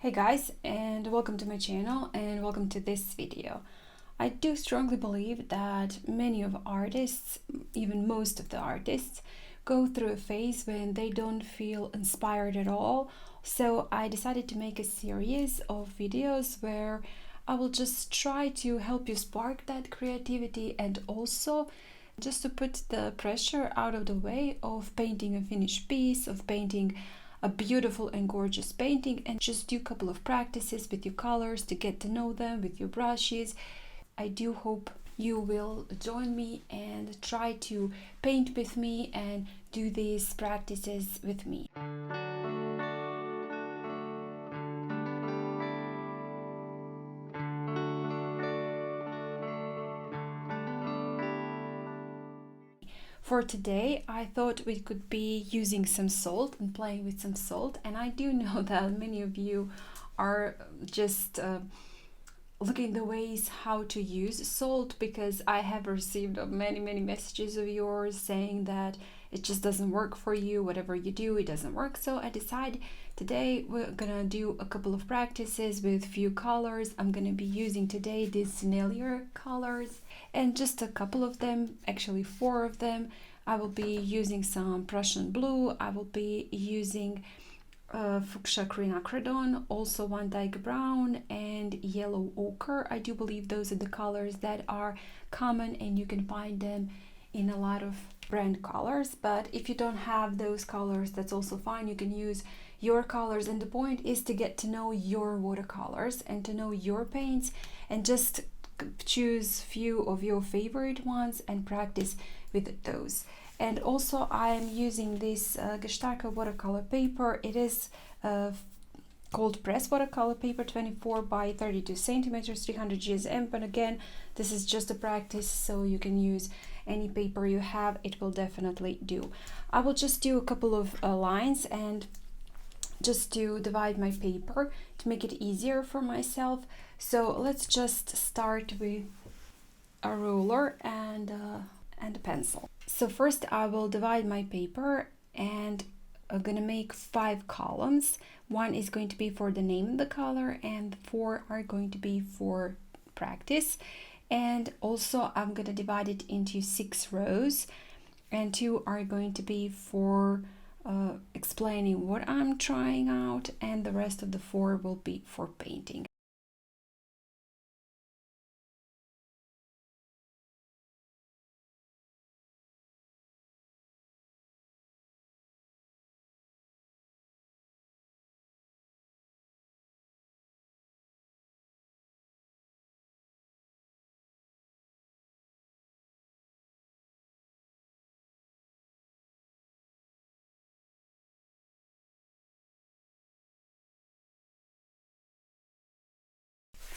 Hey guys, and welcome to my channel and welcome to this video. I do strongly believe that many of artists, even most of the artists, go through a phase when they don't feel inspired at all. So I decided to make a series of videos where I will just try to help you spark that creativity and also just to put the pressure out of the way of painting a finished piece, of painting a beautiful and gorgeous painting, and just do a couple of practices with your colors to get to know them with your brushes. I do hope you will join me and try to paint with me and do these practices with me. For today, I thought we could be using some salt and playing with some salt, and I do know that many of you are just looking the ways how to use salt, because I have received many messages of yours saying that it just doesn't work for you, whatever you do it doesn't work. So I decided today we're gonna do a couple of practices with few colors. I'm gonna be using today these Sennelier colors and just a couple of them, actually 4 of them. I will be using some Prussian blue, I will be using Fuchsia Quinacridone, also one Dainyw brown and yellow ochre. I do believe those are the colors that are common and you can find them in a lot of brand colors, but if you don't have those colors, that's also fine. You can use your colors, and the point is to get to know your watercolors and to know your paints and just choose few of your favorite ones and practice with those. And also I am using this Gerstaecker watercolor paper. It is cold press watercolor paper, 24 by 32 centimeters, 300 GSM, but again, this is just a practice, so you can use any paper you have, it will definitely do. I will just do a couple of lines and just to divide my paper to make it easier for myself. So let's just start with a ruler and a pencil. So first I will divide my paper and I'm gonna make 5 columns. 1 is going to be for the name of the color and 4 are going to be for practice. And also I'm gonna divide it into 6 rows, and 2 are going to be for explaining what I'm trying out, and the rest of the 4 will be for painting.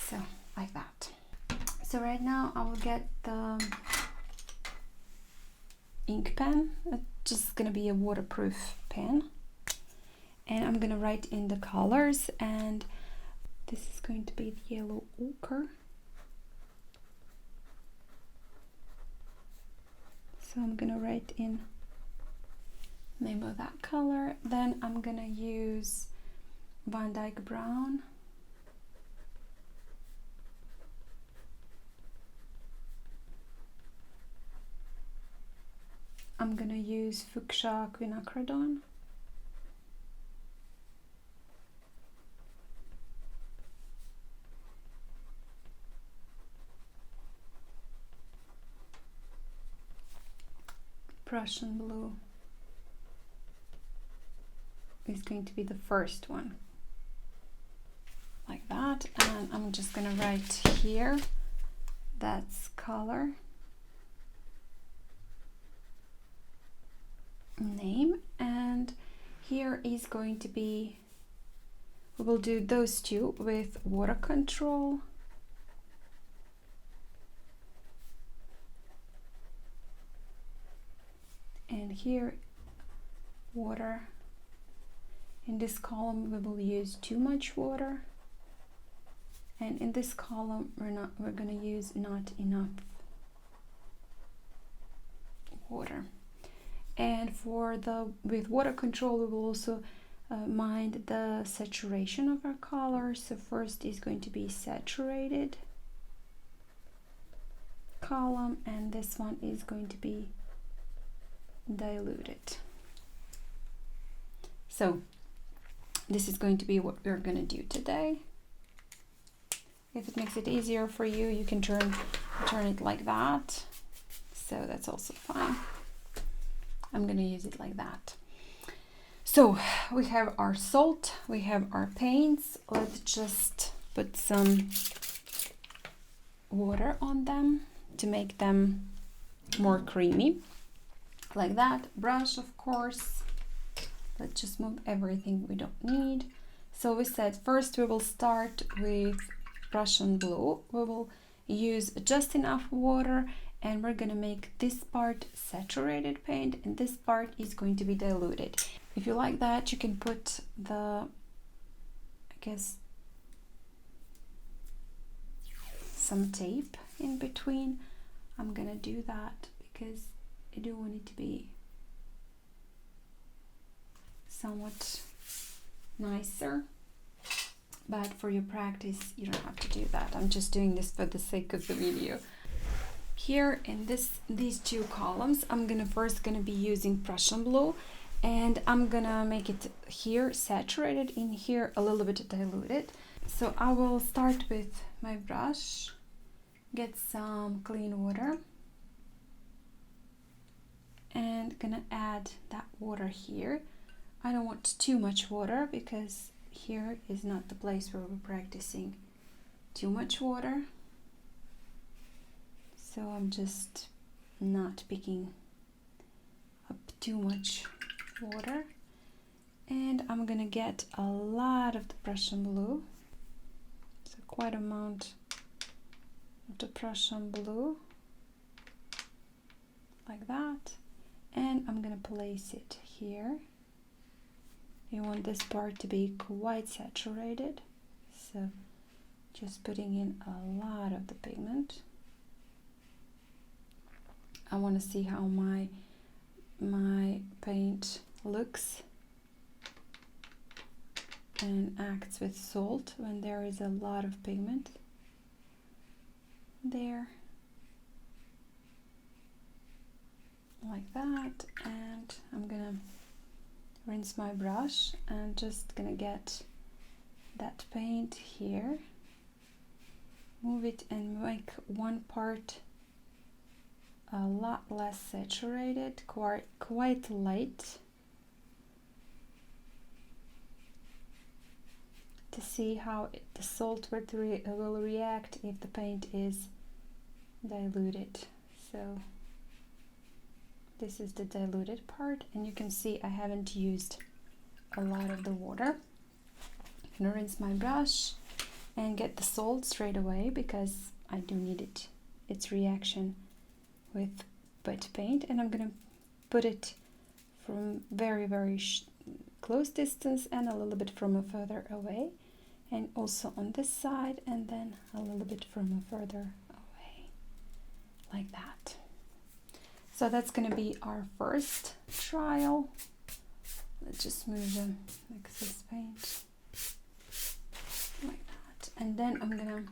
So like that. So right now I will get the ink pen. It's just gonna be a waterproof pen, and I'm gonna write in the colors, and this is going to be the yellow ochre. So I'm gonna write in name of that color. Then I'm gonna use Van Dyke brown. I'm gonna use Fuchsia Quinacridone. Prussian blue is going to be the first one, like that. And I'm just gonna write here, that's color, name, and here is going to be, we will do those 2 with water control. And here water. In this column we will use too much water, and in this column we're going to use not enough water. And for the with water control we will also mind the saturation of our color. So first is going to be saturated column, and this one is going to be diluted. So this is going to be what we're going to do today. If it makes it easier for you, you can turn it like that, so that's also fine. I'm going to use it like that. So we have our salt, we have our paints. Let's just put some water on them to make them more creamy, like that. Brush, of course. Let's just move everything we don't need. So we said first we will start with Prussian blue. We will use just enough water, and we're gonna make this part saturated paint, and this part is going to be diluted. If you like that, you can put the, I guess, some tape in between. I'm gonna do that because I do want it to be somewhat nicer, but for your practice you don't have to do that. I'm just doing this for the sake of the video. Here in these two columns, I'm first gonna be using Prussian blue, and I'm gonna make it here saturated, in here a little bit diluted. So I will start with my brush, get some clean water, and gonna add that water here. I don't want too much water because here is not the place where we're practicing too much water. So I'm just not picking up too much water. And I'm gonna get a lot of the Prussian blue. So quite amount of the Prussian blue, like that. And I'm gonna place it here. You want this part to be quite saturated, so just putting in a lot of the pigment. I want to see how my paint looks and acts with salt when there is a lot of pigment there, like that. And I'm gonna rinse my brush and just gonna get that paint here, move it and make one part a lot less saturated, quite light, to see how the salt will react if the paint is diluted. So this is the diluted part, and you can see I haven't used a lot of the water. I'm gonna rinse my brush and get the salt straight away because I do need its reaction with wet paint, and I'm gonna put it from very close distance and a little bit from a further away, and also on this side, and then a little bit from a further away, like that. So that's going to be our first trial. Let's just move the excess paint like that. And then I'm going to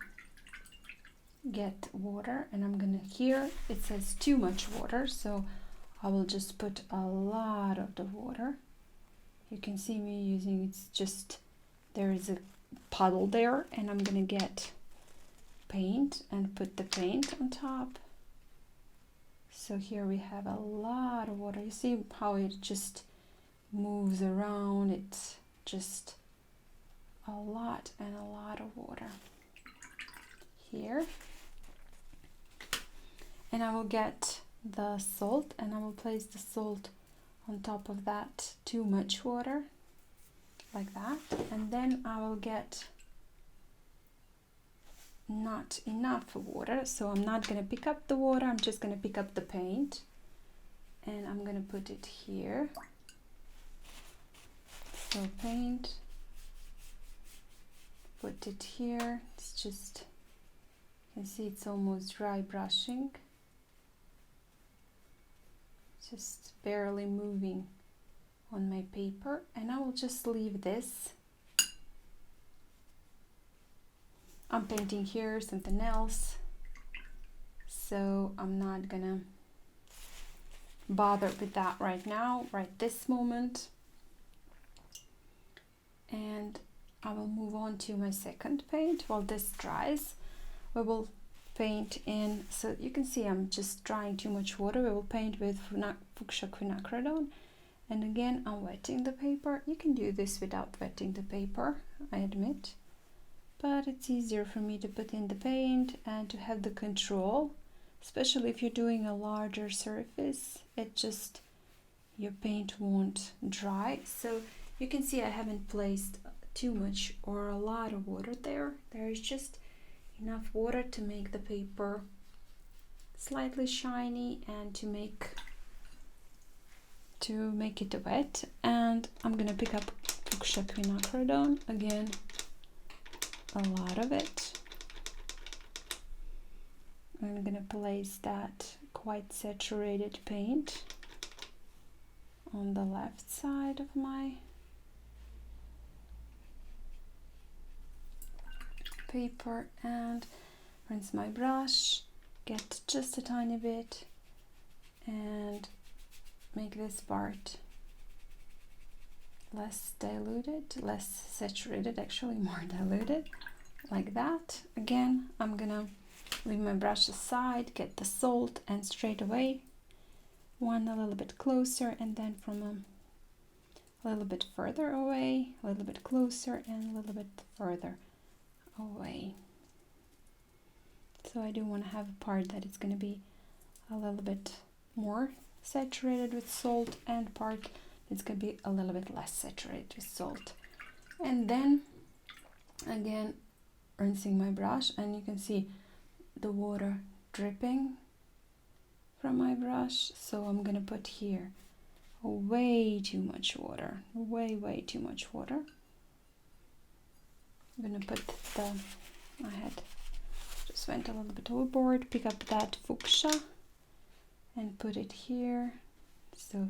get water, and I'm going to, here it says too much water, so I will just put a lot of the water. You can see me using, it's just, there is a puddle there, and I'm going to get paint and put the paint on top. So here we have a lot of water. You see how it just moves around. It's just a lot and a lot of water here. And I will get the salt, and I will place the salt on top of that too much water, like that. And then I will get not enough water, so I'm not going to pick up the water, I'm just going to pick up the paint, and I'm going to put it here. So paint, put it here. It's just, you can see it's almost dry brushing, just barely moving on my paper, and I will just leave this. I'm painting here something else, so I'm not gonna bother with that right now, right this moment. And I will move on to my second paint. While this dries, we will paint in, so you can see I'm just drying too much water. We will paint with Fuchsia Quinacridone, and again I'm wetting the paper. You can do this without wetting the paper, I admit, but it's easier for me to put in the paint and to have the control, especially if you're doing a larger surface. It just, your paint won't dry. So you can see I haven't placed too much or a lot of water there. There is just enough water to make the paper slightly shiny and to make it wet. And I'm gonna pick up Fuchsia Quinacridone again, a lot of it. I'm gonna place that quite saturated paint on the left side of my paper and rinse my brush, get just a tiny bit and make this part less diluted, less saturated, actually more diluted, like that. Again, I'm gonna leave my brush aside, get the salt, and straight away one a little bit closer, and then from a little bit further away, a little bit closer, and a little bit further away. So I do want to have a part that is going to be a little bit more saturated with salt and part that's going to be a little bit less saturated with salt. And then again rinsing my brush, and you can see the water dripping from my brush. So I'm going to put here way too much water, way too much water. I'm gonna put I had just went a little bit overboard, pick up that fuchsia and put it here. So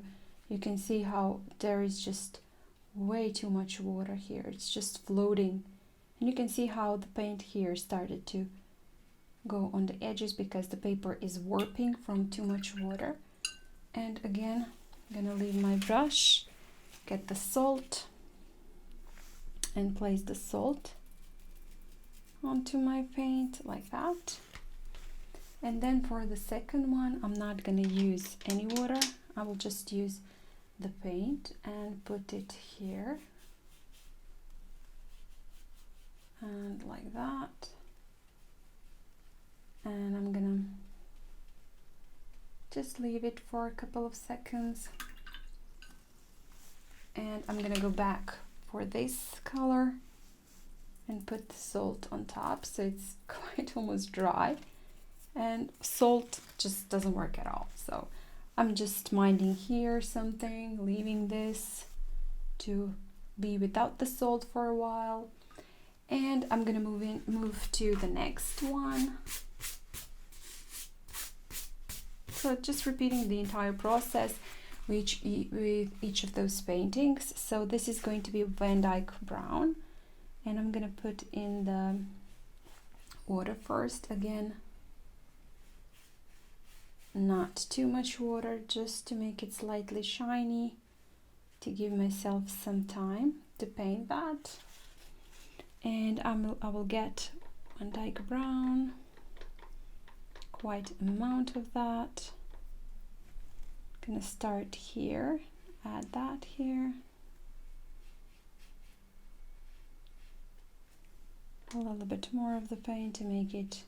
you can see how there is just way too much water here. It's just floating. And you can see how the paint here started to go on the edges because the paper is warping from too much water. And again, I'm gonna leave my brush, get the salt, and place the salt onto my paint like that. And then for the second one, I'm not going to use any water. I will just use the paint and put it here and like that. And I'm gonna just leave it for a couple of seconds, and I'm gonna go back for this color and put the salt on top, so it's quite almost dry, and salt just doesn't work at all. So I'm just minding here something, leaving this to be without the salt for a while, and I'm gonna move to the next one. So just repeating the entire process with each of those paintings. So this is going to be Van Dyke Brown, and I'm gonna put in the water first. Again, not too much water, just to make it slightly shiny, to give myself some time to paint that. And I will get Van Dyke Brown, quite an amount of that. Gonna start here, add that here, a little bit more of the paint to make it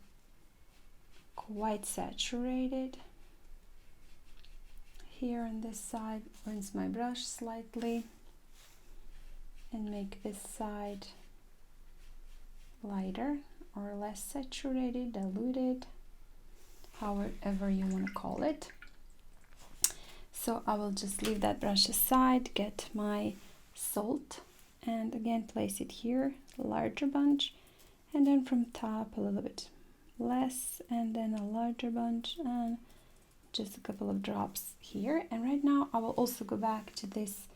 quite saturated. Here on this side, rinse my brush slightly and make this side lighter or less saturated, diluted, however you want to call it. So I will just leave that brush aside, get my salt, and again place it here, a larger bunch, and then from top a little bit less, and then a larger bunch, and just a couple of drops here. And right now I will also go back to this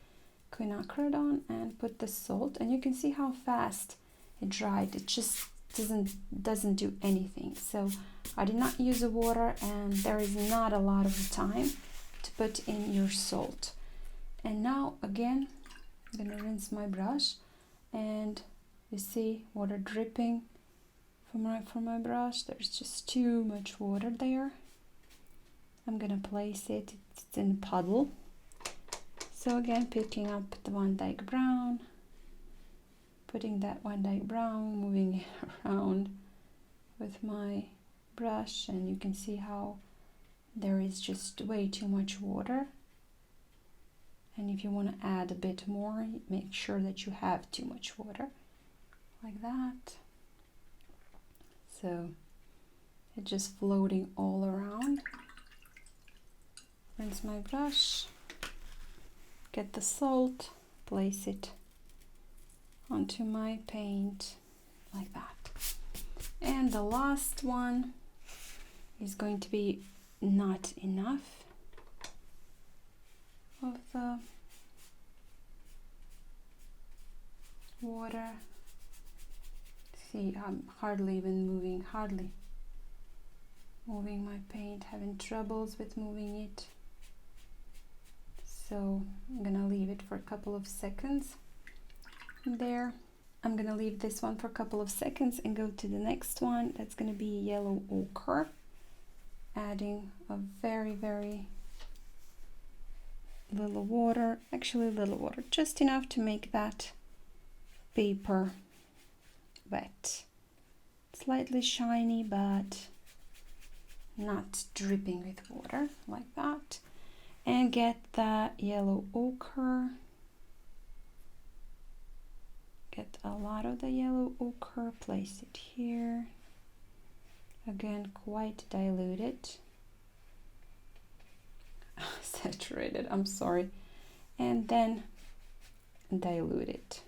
Quinacridone and put the salt, and you can see how fast it dried. It just doesn't do anything. So I did not use the water, and there is not a lot of time to put in your salt. And now again, I'm gonna rinse my brush, and you see water dripping from my brush. There's just too much water there. I'm gonna place it, it's in a puddle. So again, picking up the Van Dyke brown, putting that Van Dyke brown, moving it around with my brush, and you can see how there is just way too much water. And if you want to add a bit more, make sure that you have too much water, like that. So it's just floating all around. Rinse my brush, get the salt, place it onto my paint like that. And the last one is going to be not enough of the water. See, I'm hardly moving my paint, having troubles with moving it. So I'm gonna leave it for a couple of seconds there. I'm gonna leave this one for a couple of seconds and go to the next one. That's gonna be yellow ochre, adding a very little water, actually little water, just enough to make that paper wet, slightly shiny but not dripping with water, like that. And get that yellow ochre, get a lot of the yellow ochre, place it here, again quite diluted, saturated, I'm sorry, and then dilute it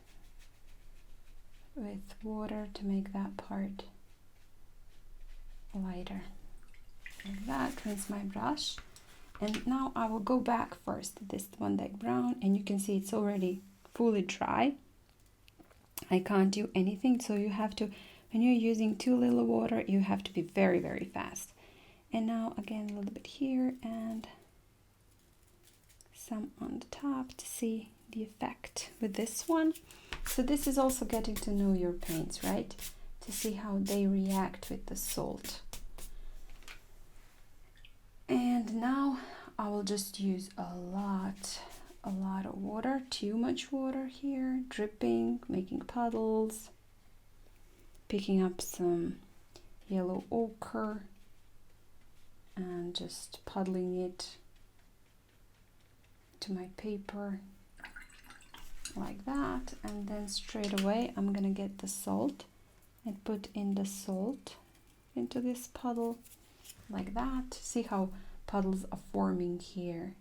with water to make that part lighter, like that. Rinse my brush, and now I will go back first to this Van Dyke brown, and you can see it's already fully dry. I can't do anything, so you have to, when you're using too little water, you have to be very fast. And now again a little bit here and some on the top to see the effect with this one. So this is also getting to know your paints, right? To see how they react with the salt. And now I will just use a lot of water, too much water here, dripping, making puddles, picking up some yellow ochre and just puddling it to my paper like that. And then straight away I'm gonna get the salt and put in the salt into this puddle like that. See how puddles are forming here,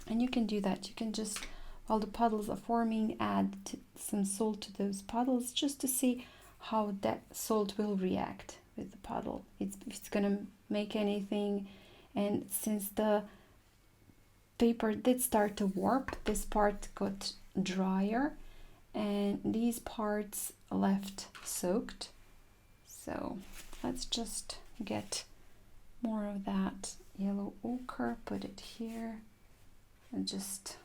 and you can do that. You can just, while the puddles are forming, add some salt to those puddles just to see how that salt will react with the puddle. If it's gonna make anything. And since the paper did start to warp, this part got drier and these parts left soaked. So let's just get more of that yellow ochre, put it here, and just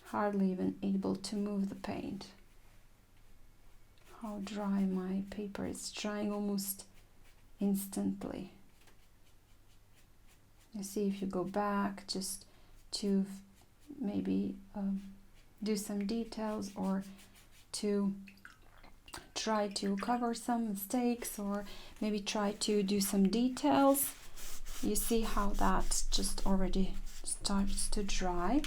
hardly even able to move the paint. How dry my paper is, drying almost instantly. You see, if you go back just to maybe do some details, or to try to cover some mistakes, or maybe try to do some details, you see how that just already starts to dry.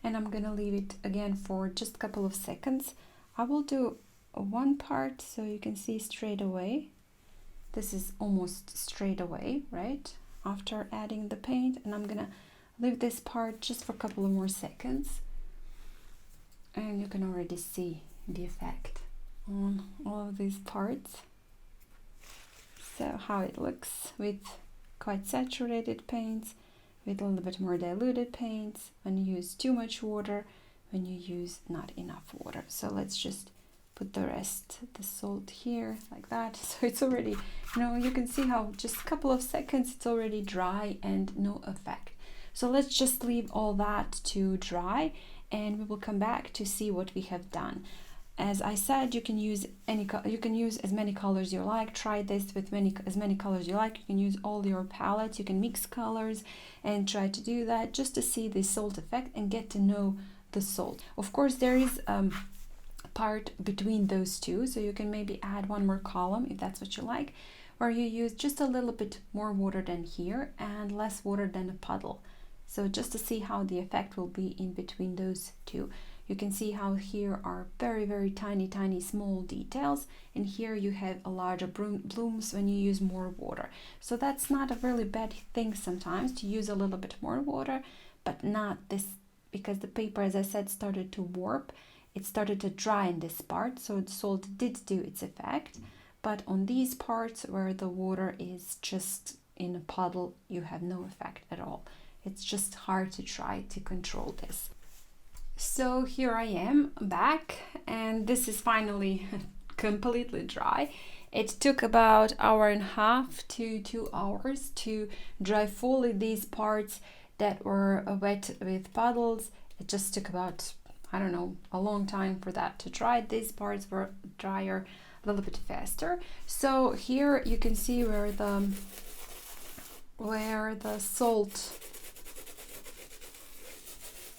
And I'm gonna leave it again for just a couple of seconds. I will do one part so you can see straight away. This is almost straight away, right, after adding the paint. And I'm gonna leave this part just for a couple of more seconds, and you can already see the effect on all of these parts. So how it looks with quite saturated paints with a little bit more diluted paints, when you use too much water, when you use not enough water. So let's just put the rest, the salt here, like that. So it's already, you know, you can see how just a couple of seconds it's already dry and no effect. So let's just leave all that to dry, and we will come back to see what we have done. As I said, you can use as many colors you like. Try this with as many colors you like. You can use all your palettes, you can mix colors and try to do that just to see the salt effect and get to know the salt. Of course, there is part between those two, so you can maybe add one more column if that's what you like, where you use just a little bit more water than here and less water than a puddle. So just to see how the effect will be in between those two. You can see how here are very tiny small details, and here you have a larger blooms when you use more water. So that's not a really bad thing sometimes to use a little bit more water, but not this, because the paper, as I said, started to warp. It started to dry in this part, so the salt did do its effect. But on these parts where the water is just in a puddle, you have no effect at all. It's just hard to try to control this. So here I am back, and this is finally completely dry. It took about 1.5 to 2 hours to dry fully these parts that were wet with puddles. It just took about, I don't know, a long time for that to dry. These parts were drier a little bit faster. So here you can see where the salt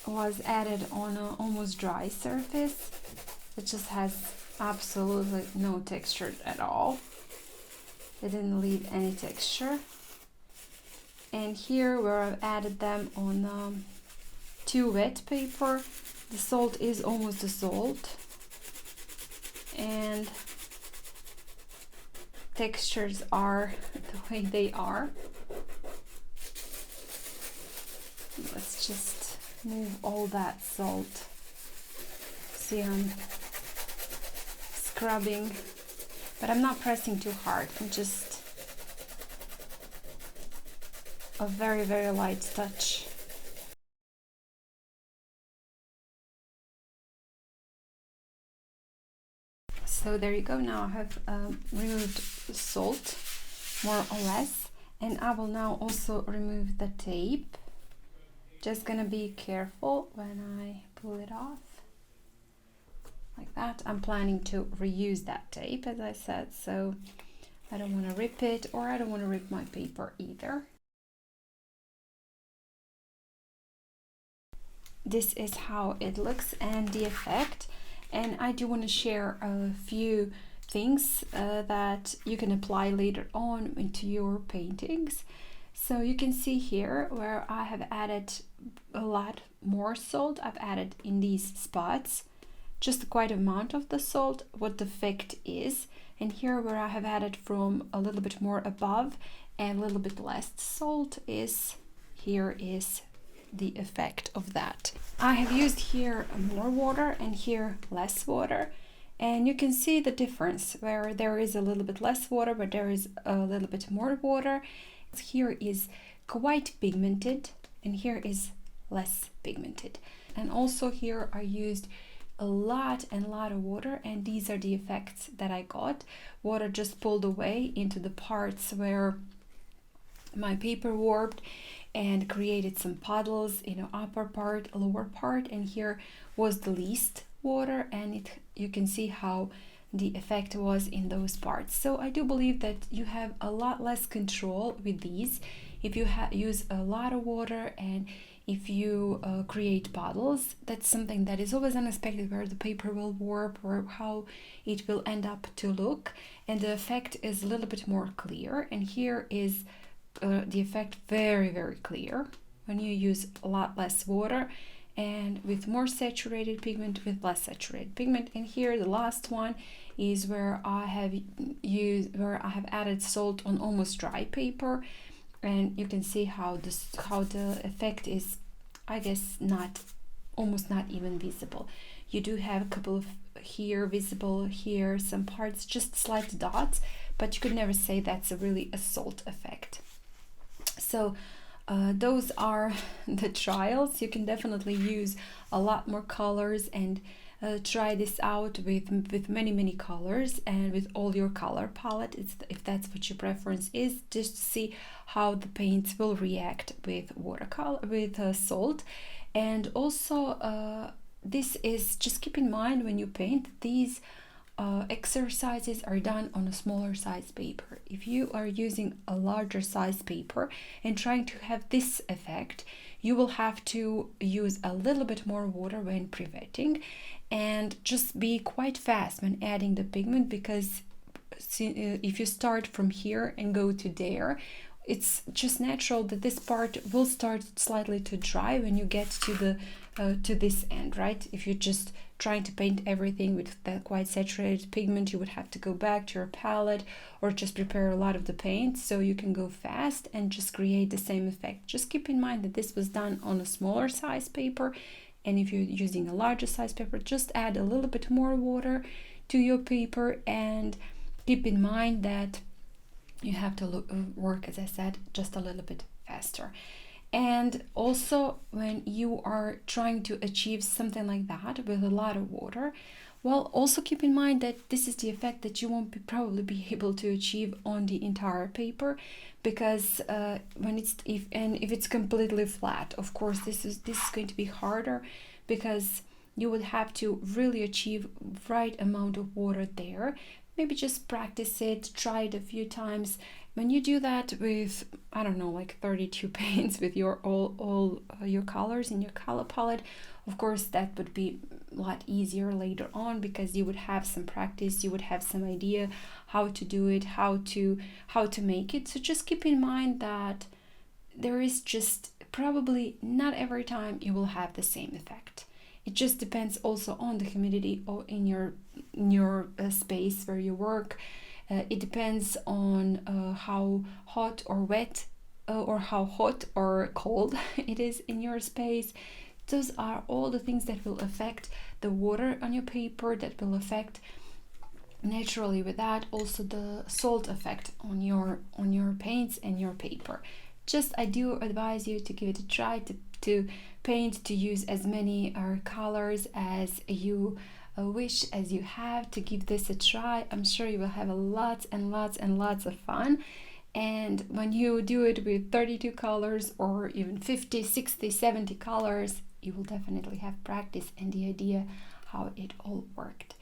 was added on an almost dry surface. It just has absolutely no texture at all. It didn't leave any texture. And here where I've added them on too wet paper, the salt is almost dissolved and textures are the way they are. Let's just move all that salt. See, I'm scrubbing, but I'm not pressing too hard. I'm just a very light touch. So there you go. Now I have removed salt, more or less, and I will now also remove the tape. Just gonna be careful when I pull it off, like that. I'm planning to reuse that tape, as I said, so I don't want to rip it, or I don't want to rip my paper either. This is how it looks and the effect. And I do want to share a few things that you can apply later on into your paintings. So you can see here where I have added a lot more salt. I've added in these spots just quite an amount of the salt, what the effect is. And here where I have added from a little bit more above and a little bit less salt is, here is the effect of that. I have used here more water and here less water, and you can see the difference where there is a little bit less water but there is a little bit more water. Here is quite pigmented and here is less pigmented, and also here I used a lot of water, and these are the effects that I got. Water just pulled away into the parts where my paper warped and created some puddles, you know, upper part, lower part, and here was the least water, and you can see how the effect was in those parts. So I do believe that you have a lot less control with these if you use a lot of water, and if you create puddles. That's something that is always unexpected, where the paper will warp or how it will end up to look, and the effect is a little bit more clear. And here is the effect very clear when you use a lot less water and with more saturated pigment with less saturated pigment. And here the last one is where I have added salt on almost dry paper, and you can see how the effect is, I guess, almost not even visible. You do have a couple of here visible, here some parts, just slight dots, but you could never say that's really a salt effect. So those are the trials. You can definitely use a lot more colors and try this out with many colors and with all your color palette, if that's what your preference is, just to see how the paints will react with watercolor, with salt. And also this is, just keep in mind when you paint, these exercises are done on a smaller size paper. If you are using a larger size paper and trying to have this effect, you will have to use a little bit more water when pre-wetting, and just be quite fast when adding the pigment, because if you start from here and go to there, it's just natural that this part will start slightly to dry when you get to the to this end, right? If you're just trying to paint everything with that quite saturated pigment, you would have to go back to your palette or just prepare a lot of the paint, so you can go fast and just create the same effect. Just keep in mind that this was done on a smaller size paper, and if you're using a larger size paper, just add a little bit more water to your paper, and keep in mind that you have to work, as I said, just a little bit faster. And also, when you are trying to achieve something like that with a lot of water, well, also keep in mind that this is the effect that you won't probably be able to achieve on the entire paper, because when it's if it's completely flat, of course this is going to be harder, because you would have to really achieve right amount of water there. Maybe just practice it, try it a few times. When you do that with, I don't know, like 32 paints with your all your colors in your color palette, of course that would be a lot easier later on, because you would have some practice, you would have some idea how to do it, how to make it. So just keep in mind that there is just probably not every time you will have the same effect. It just depends also on the humidity or in your space where you work. It depends on how hot or wet or how hot or cold it is in your space. Those are all the things that will affect the water on your paper, that will affect naturally with that also the salt effect on your paints and your paper. Just I do advise you to give it a try, to paint, to use as many colors as you wish, as you have, to give this a try. I'm sure you will have lots and lots of fun. And when you do it with 32 colors or even 50, 60, 70 colors, you will definitely have practice and the idea how it all worked.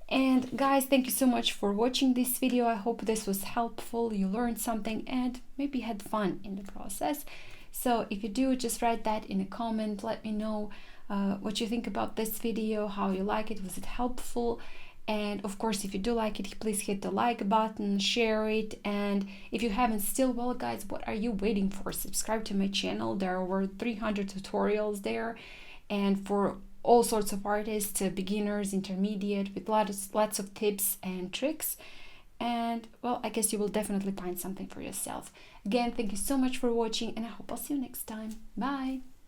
And guys, thank you so much for watching this video. I hope this was helpful, you learned something and maybe had fun in the process. So if you do, just write that in a comment. Let me know what you think about this video, how you like it, was it helpful? And of course, if you do like it, please hit the like button, share it. And if you haven't still, well guys, what are you waiting for? Subscribe to my channel. There are over 300 tutorials there, and for all sorts of artists, beginners, intermediate, with lots of tips and tricks. And well, I guess you will definitely find something for yourself. Again, thank you so much for watching, and I hope I'll see you next time. Bye!